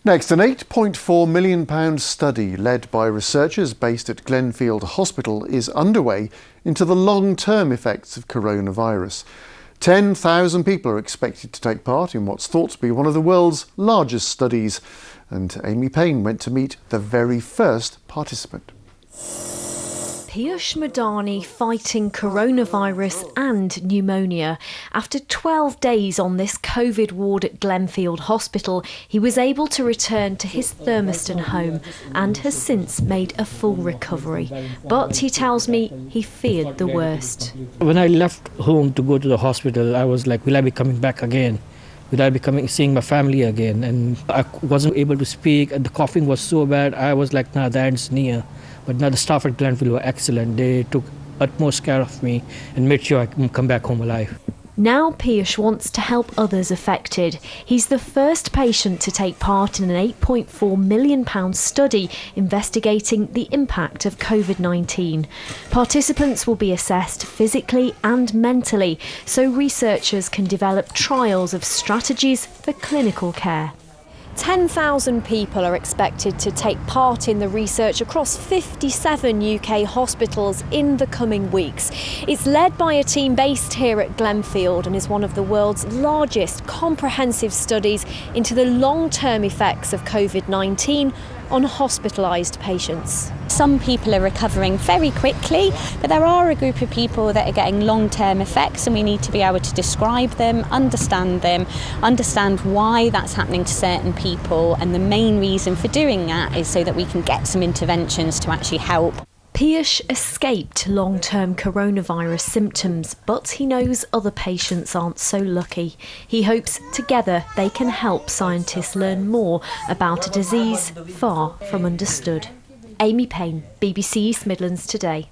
Next, an £8.4 million study led by researchers based at Glenfield Hospital is underway into the long-term effects of coronavirus. 10,000 people are expected to take part in what's thought to be one of the world's largest studies. And Amy Payne went to meet the very first participant. Piyush Madhani fighting coronavirus and pneumonia. After 12 days on this COVID ward at Glenfield Hospital, he was able to return to his Thurmaston home and has since made a full recovery. But he tells me he feared the worst. When I left home to go to the hospital, I was like, will I be coming back again? Will I be seeing my family again? And I wasn't able to speak, and the coughing was so bad. I was like, nah, the end's near. But now the staff at Glenfield were excellent. They took utmost care of me and made sure I can come back home alive. Now Piyush wants to help others affected. He's the first patient to take part in an £8.4 million study investigating the impact of COVID-19. Participants will be assessed physically and mentally so researchers can develop trials of strategies for clinical care. 10,000 people are expected to take part in the research across 57 UK hospitals in the coming weeks. It's led by a team based here at Glenfield and is one of the world's largest comprehensive studies into the long-term effects of COVID-19 on hospitalised patients. Some people are recovering very quickly, but there are a group of people that are getting long-term effects, and we need to be able to describe them, understand why that's happening to certain people, and the main reason for doing that is so that we can get some interventions to actually help. Piyush escaped long-term coronavirus symptoms, but he knows other patients aren't so lucky. He hopes together they can help scientists learn more about a disease far from understood. Amy Payne, BBC East Midlands Today.